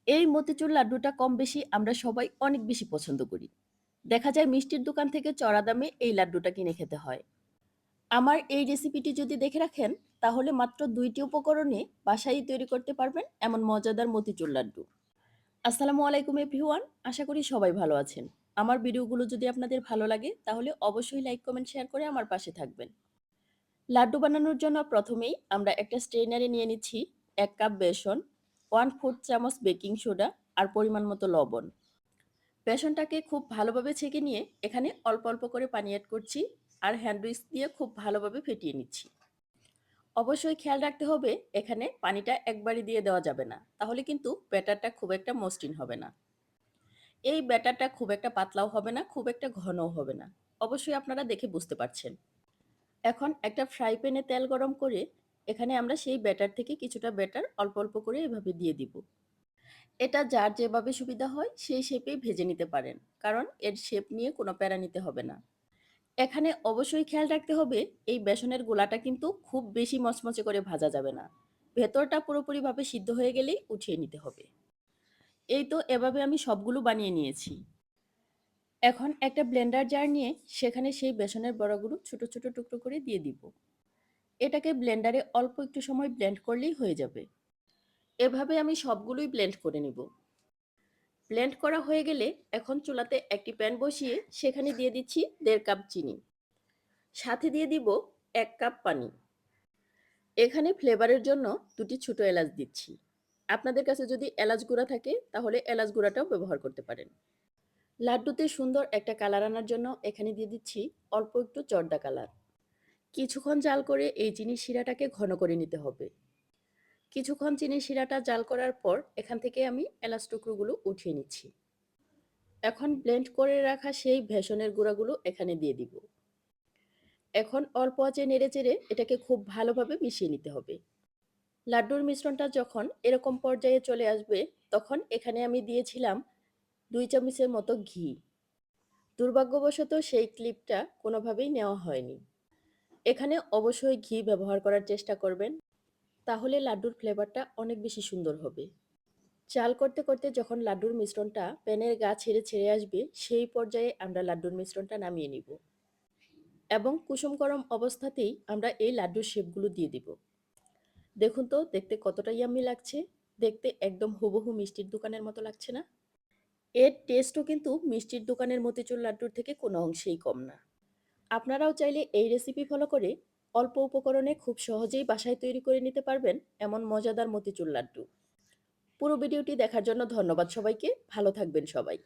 এই মতিচুর লাড্ডুটা কম বেশি আমরা সবাই অনেক বেশি পছন্দ করি। দেখা যায় মিষ্টির দোকান থেকে চড়া দামে এই লাড্ডুটা কিনে খেতে হয়। আমার এই রেসিপিটি যদি দেখে রাখেন, তাহলে মাত্র ২ টি উপকরণে বাসায়ই তৈরি করতে পারবেন এমন মজাদার মতিচুর লাড্ডু। আসসালামু আলাইকুম এভরিওয়ান। আশা করি সবাই ভালো আছেন। আমার ভিডিওগুলো যদি আপনাদের ভালো লাগে, তাহলে অবশ্যই লাইক, কমেন্ট, শেয়ার করে আমার পাশে থাকবেন। লাড্ডু বানানোর জন্য প্রথমেই আমরা একটা স্ট্রেইনারে নিয়ে নিচ্ছি ১ কাপ বেসন, 1/4 চামচ বেকিং সোডা আর পরিমাণ মতো লবণ। বেসনটাকে খুব ভালোভাবে ছেঁকে নিয়ে এখানে অল্প অল্প করে পানি এড করছি আর হ্যান্ড উইস্ক দিয়ে খুব ভালোভাবে ফেটিয়ে নিচ্ছি। অবশ্যই খেয়াল রাখতে হবে এখানে পানিটা একবারে দিয়ে দেওয়া যাবে না, তাহলে কিন্তু ব্যাটারটা খুব একটা মসৃণ হবে না। এই ব্যাটারটা খুব একটা পাতলাও হবে না, খুব একটা ঘনও হবে না। অবশ্যই আপনারা দেখে বুঝতে পারছেন। এখন একটা ফ্রাই প্যানে তেল গরম করে এখানে আমরা সেই ব্যাটার থেকে কিছুটা ব্যাটার অল্প অল্প করে এভাবে দিয়ে দিব। এটা যার যেভাবে সুবিধা হয় সেই শেপেই ভেজে নিতে পারেন, কারণ এর শেপ নিয়ে কোনো প্যারা নিতে হবে না। এখানে অবশ্যই খেয়াল রাখতে হবে এই বেসনের গোলাটা কিন্তু খুব বেশি মচমচে করে ভাজা যাবে না। ভেতরটা পুরোপুরিভাবে সিদ্ধ হয়ে গেলেই উঠিয়ে নিতে হবে। এই তো এভাবে আমি সবগুলো বানিয়ে নিয়েছি। এখন একটা ব্লেন্ডার জার নিয়ে সেখানে সেই বেসনের বড়াগুলো ছোট ছোট টুকরো করে দিয়ে দিব। এটাকে ব্লেন্ডারে অল্প একটু সময় ব্লেন্ড করলেই হয়ে যাবে। এভাবে আমি সবগুলোই ব্লেন্ড করে নিব। ব্লেন্ড করা হয়ে গেলে এখন চুলাতে একটি প্যান বসিয়ে সেখানে দিয়ে দিচ্ছি ১.৫ কাপ চিনি। সাথে দিয়ে দিব ১ কাপ পানি। এখানে ফ্লেভারের জন্য ২টি ছোট এলাচ দিচ্ছি। আপনাদের কাছে যদি এলাচ গুঁড়া থাকে তাহলে এলাচ গুঁড়াটাও ব্যবহার করতে পারেন। লাড্ডুতে সুন্দর একটা কালার আনার জন্য এখানে দিয়ে দিচ্ছি অল্প একটু জর্দা কালার। কিছুক্ষণ জাল করে এই চিনির শিরাটাকে ঘন করে নিতে হবে। কিছুক্ষণ চিনির শিরাটা জাল করার পর এখান থেকে আমি এলাচ টুকরোগুলো উঠিয়ে নিচ্ছি। এখন ব্লেন্ড করে রাখা সেই বেসনের গুঁড়াগুলো এখানে দিয়ে দিব। এখন অল্প আঁচে নেড়েচেড়ে এটাকে খুব ভালোভাবে মিশিয়ে নিতে হবে। লাড্ডুর মিশ্রণটা যখন এরকম পর্যায়ে চলে আসবে, তখন এখানে আমি দিয়েছিলাম ২ চামচের মতো ঘি। দুর্ভাগ্যবশত সেই ক্লিপটা কোনোভাবেই নেওয়া হয়নি। এখানে অবশ্যই ঘি ব্যবহার করার চেষ্টা করবেন, তাহলে লাড্ডুর ফ্লেভারটা অনেক বেশি সুন্দর হবে। চাল করতে করতে যখন লাড্ডুর মিশ্রণটা প্যানের গা ছেড়ে ছেড়ে আসবে, সেই পর্যায়ে আমরা লাড্ডুর মিশ্রণটা নামিয়ে নিব এবং কুসুম গরম অবস্থাতেই আমরা এই লাড্ডুর শেপগুলো দিয়ে দিব। দেখুন তো দেখতে কতটা ইয়াম্মি লাগছে। দেখতে একদম হুবহু মিষ্টির দোকানের মতো লাগছে না? এর টেস্টও কিন্তু মিষ্টির দোকানের মতিচুর লাড্ডুর থেকে কোনো অংশেই কম না। আপনারাও চাইলে এই রেসিপি ফলো করে অল্প উপকরণে খুব সহজেই বাসায় তৈরি করে নিতে পারবেন এমন মজাদার মতিচুর লাড্ডু। পুরো ভিডিওটি দেখার জন্য ধন্যবাদ সবাইকে। ভালো থাকবেন সবাই।